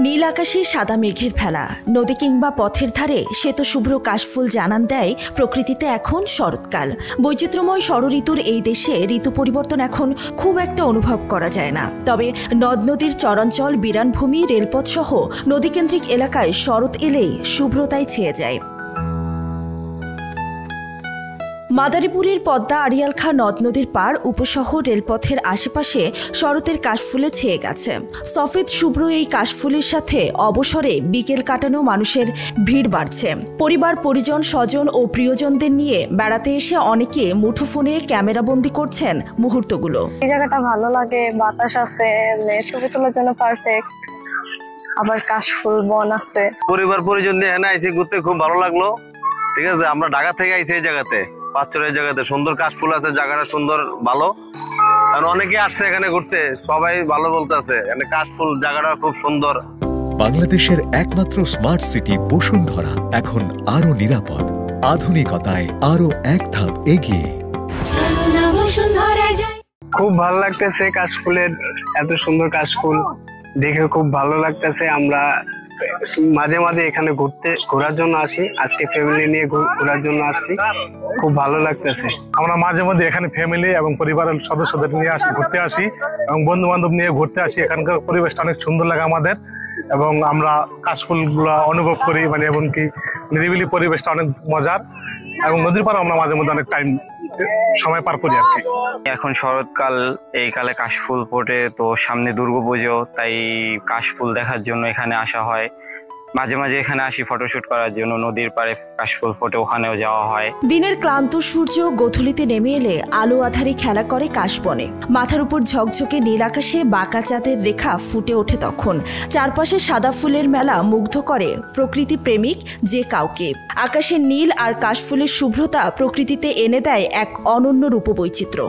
নীল আকাশে সাদা মেঘের ফেলা, নদী কিংবা পথের ধারে শ্বেতশুভ্র কাশফুল জানান দেয় প্রকৃতিতে এখন শরৎকাল। বৈচিত্র্যময় ষড়ঋতুর এই দেশে ঋতু পরিবর্তন এখন খুব একটা অনুভব করা যায় না। তবে নদ নদীর চরাঞ্চল, বিরানভূমি, রেলপথ সহ নদীকেন্দ্রিক এলাকায় শরৎ এলেই শুভ্রতায় ছেয়ে যায়। মাদারীপুরের পদ্মা, আড়িয়ালখাঁ নদ নদীর পার, উপশহর, রেলপথের আশেপাশে শরতের কাশফুলে ছেয়ে গেছে। সফেদ শুভ্র এই কাশফুলের সাথে অবসরে বিকেল কাটানো মানুষের ভিড় বাড়ছে। পরিবার, পরিজন, স্বজন ও প্রিয়জনদের নিয়ে বেড়াতে এসে অনেকে মুঠোফোনে ক্যামেরাবন্দি করছেন মুহূর্তগুলো। এই জায়গাটা ভালো লাগে, বাতাস আছে, ছবি তোলার জন্য পারফেক্ট। আবার কাশফুল বন আছে। পরিবার পরিজন নিয়ে এখানে আইছি ঘুরতে, খুব ভালো লাগলো। ঠিক আছে, আমরা ঢাকা থেকে আইছি এই জায়গাতে, পাঁচচরের জায়গাতে সুন্দর কাশফুল আছে, জায়গাটা সুন্দর, ভালো। কারণ অনেকে আসছে এখানে ঘুরতে, সবাই ভালো বলতেছে, এখানে কাশফুল জায়গাটা খুব সুন্দর। বাংলাদেশের একমাত্র স্মার্ট সিটি বসুন্ধরা এখন আরো নিরাপদ, আধুনিকতায় আরো এক ধাপ এগিয়ে। খুব ভালো লাগতেছে, কাশফুলের এত সুন্দর কাশফুল দেখে খুব ভালো লাগতেছে। আমরা মাঝে মাঝে এখানে ঘোরার জন্য আসি, আজকে ফ্যামিলি নিয়ে ঘোরার জন্য আসছি, খুব ভালো লাগতেছে। আমরা মাঝে মধ্যে এখানে ফ্যামিলি এবং পরিবারের সদস্যদের নিয়ে ঘুরতে আসি এবং বন্ধু বান্ধব নিয়ে ঘুরতে আসি। এখানকার পরিবেশটা অনেক সুন্দর লাগে আমাদের এবং আমরা কাশফুলগুলো অনুভব করি, মানে এমনকি নিরিবিলি পরিবেশটা অনেক মজার এবং নদীর পাড়ে আমরা মাঝে মধ্যে অনেক টাইম সময় পার করি আর কি। এখন শরৎকাল, এই কালে কাশফুল ফোটে, তো সামনে দুর্গাপুজো, তাই কাশফুল দেখার জন্য এখানে আসা হয়। মাঝে মাঝে এখানে আসি ফটোশুট করার জন্য, নদীর পাড়ে কাশফুল ফোটে, ওখানেও যাওয়া হয়। দিনের ক্লান্ত সূর্য গোধূলিতে নেমে এলে আলো আধারে খেলা করে কাশবনে। মাথার উপর ঝকঝকে নীল আকাশে বাঁকা চাঁদের রেখা ফুটে ওঠে তখন। চারপাশে সাদা ফুলের মেলা মুগ্ধ করে প্রকৃতি প্রেমিক যে কাউকে। আকাশের নীল আর কাশফুলের শুভ্রতা প্রকৃতিতে এনে দেয় এক অনন্য রূপবৈচিত্র্য।